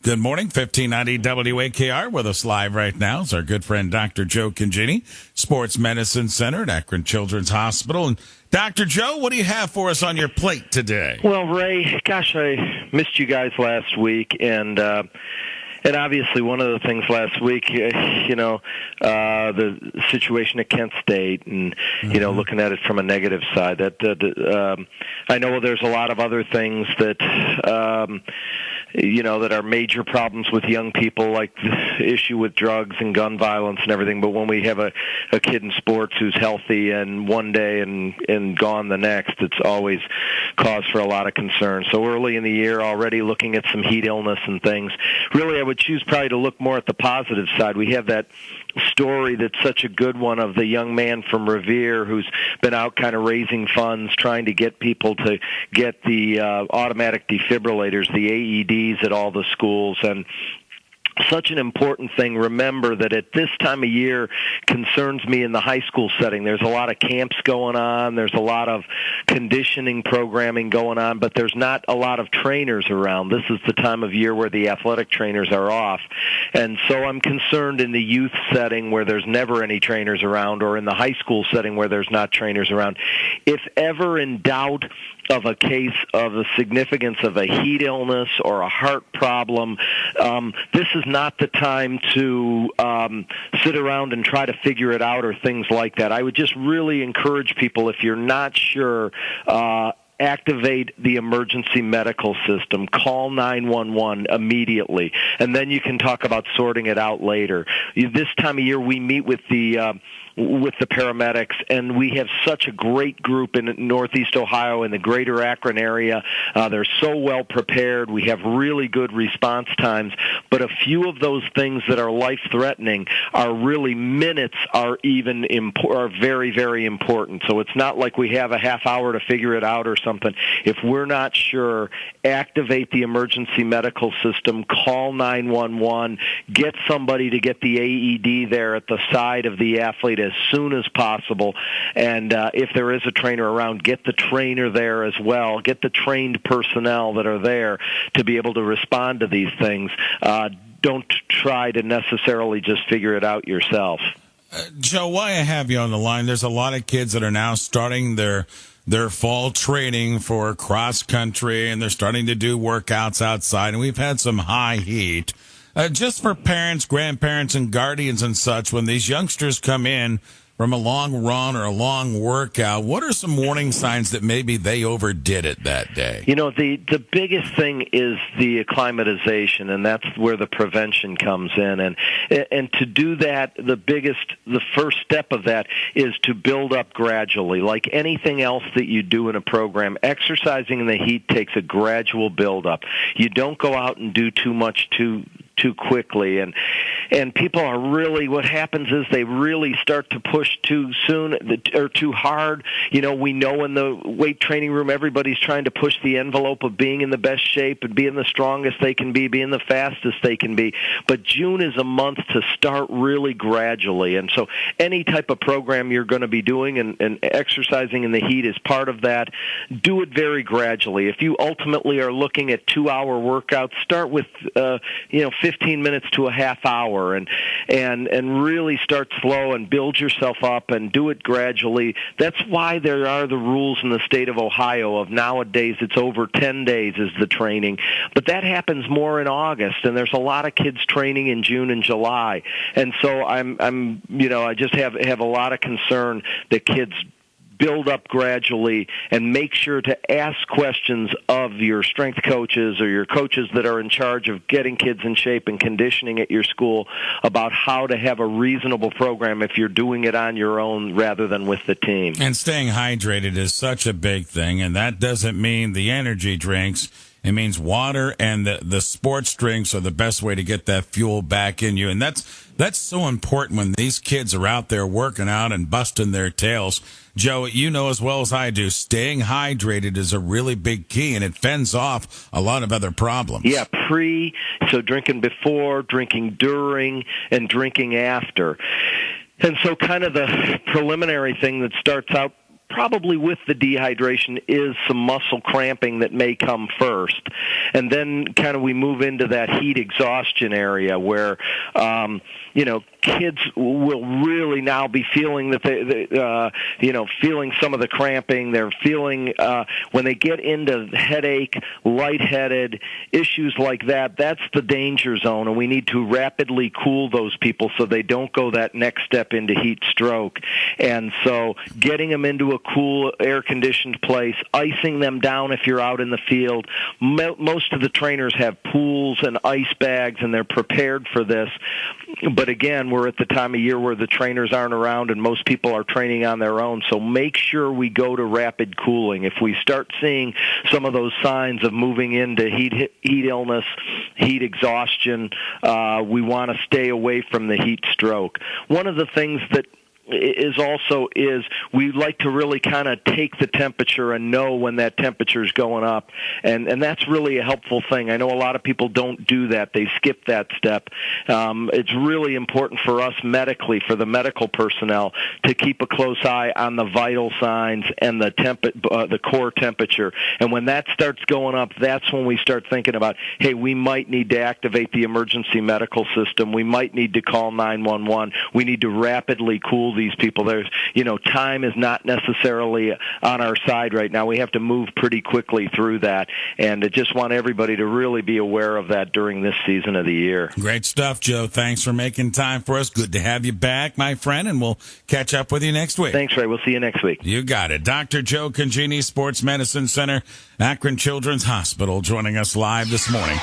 Good morning, 1590 WAKR. With us live right now is our good friend Dr. Joe Congeni, Sports Medicine Center at Akron Children's Hospital. And Dr. Joe, what do you have for us on your plate today? Well, Ray, gosh, I missed you guys last week, and obviously one of the things last week, the situation at Kent State, and looking at it from a negative side. I know there's a lot of other things that that are major problems with young people, like the issue with drugs and gun violence and everything. But when we have a kid in sports who's healthy and one day and gone the next, it's always cause for a lot of concern. So early in the year, already looking at some heat illness and things. Really, I would choose probably to look more at the positive side. We have that story that's such a good one of the young man from Revere who's been out kind of raising funds, trying to get people to get the automatic defibrillators, the AEDs at all the schools. And such an important thing. Remember that at this time of year concerns me in the high school setting. There's a lot of camps going on. There's a lot of conditioning programming going on, but there's not a lot of trainers around. This is the time of year where the athletic trainers are off. And so I'm concerned in the youth setting where there's never any trainers around, or in the high school setting where there's not trainers around. If ever in doubt of a case of the significance of a heat illness or a heart problem, this is not the time to sit around and try to figure it out or things like that. I would just really encourage people, if you're not sure, activate the emergency medical system. Call 911 immediately, and then you can talk about sorting it out later. This time of year, we meet with the paramedics, and we have such a great group in Northeast Ohio and the greater Akron area. They're so well prepared. We have really good response times, but a few of those things that are life-threatening are really minutes are very, very important. So it's not like we have a half hour to figure it out or something. If we're not sure, activate the emergency medical system, call 911, get somebody to get the AED there at the side of the athlete as soon as possible. And if there is a trainer around, get the trainer there as well. Get the trained personnel that are there to be able to respond to these things. Don't try to necessarily just figure it out yourself. Joe, while I have you on the line, there's a lot of kids that are now starting their fall training for cross country, and they're starting to do workouts outside, and we've had some high heat. Just for parents, grandparents, and guardians and such, when these youngsters come in from a long run or a long workout, what are some warning signs that maybe they overdid it that day? The biggest thing is the acclimatization, and that's where the prevention comes in. And to do that, the first step of that is to build up gradually. Like anything else that you do in a program, exercising in the heat takes a gradual build-up. You don't go out and do too much too quickly, and people are really, what happens is they really start to push too soon or too hard. We know in the weight training room everybody's trying to push the envelope of being in the best shape and being the strongest they can be, being the fastest they can be. But June is a month to start really gradually, and so any type of program you're going to be doing and exercising in the heat is part of that. Do it very gradually. If you ultimately are looking at 2-hour workouts, start with 15 minutes to a half hour, and really start slow and build yourself up and do it gradually. That's why there are the rules in the state of Ohio of nowadays it's over 10 days is the training, but that happens more in August, and there's a lot of kids training in June and July, and so I just have a lot of concern that kids build up gradually, and make sure to ask questions of your strength coaches or your coaches that are in charge of getting kids in shape and conditioning at your school about how to have a reasonable program if you're doing it on your own rather than with the team. And staying hydrated is such a big thing, and that doesn't mean the energy drinks. It means water, and the sports drinks are the best way to get that fuel back in you. And that's so important when these kids are out there working out and busting their tails. Joe, you know as well as I do, staying hydrated is a really big key, and it fends off a lot of other problems. Yeah, so drinking before, drinking during, and drinking after. And so kind of the preliminary thing that starts out probably with the dehydration is some muscle cramping that may come first. And then kind of we move into that heat exhaustion area where, kids will really now be feeling that feeling some of the cramping. They're feeling when they get into headache, lightheaded, issues like that. That's the danger zone, and we need to rapidly cool those people so they don't go that next step into heat stroke. And so getting them into a cool, air-conditioned place, icing them down if you're out in the field. Most of the trainers have pools and ice bags, and they're prepared for this. But again, we're at the time of year where the trainers aren't around and most people are training on their own. So make sure we go to rapid cooling. If we start seeing some of those signs of moving into heat illness, heat exhaustion, we want to stay away from the heat stroke. One of the things that is we like to really kind of take the temperature and know when that temperature is going up, and that's really a helpful thing. I know a lot of people don't do that. They skip that step. It's really important for us medically, for the medical personnel, to keep a close eye on the vital signs and the core temperature. And when that starts going up, that's when we start thinking about, hey, we might need to activate the emergency medical system. We might need to call 911. We need to rapidly cool these people. There's, time is not necessarily on our side right now. We have to move pretty quickly through that, and I just want everybody to really be aware of that during this season of the year. Great stuff, Joe. Thanks for making time for us. Good to have you back, my friend, and we'll catch up with you next week. Thanks, Ray. We'll see you next week. You got it. Dr. Joe Congeni, Sports Medicine Center, Akron Children's Hospital, joining us live this morning.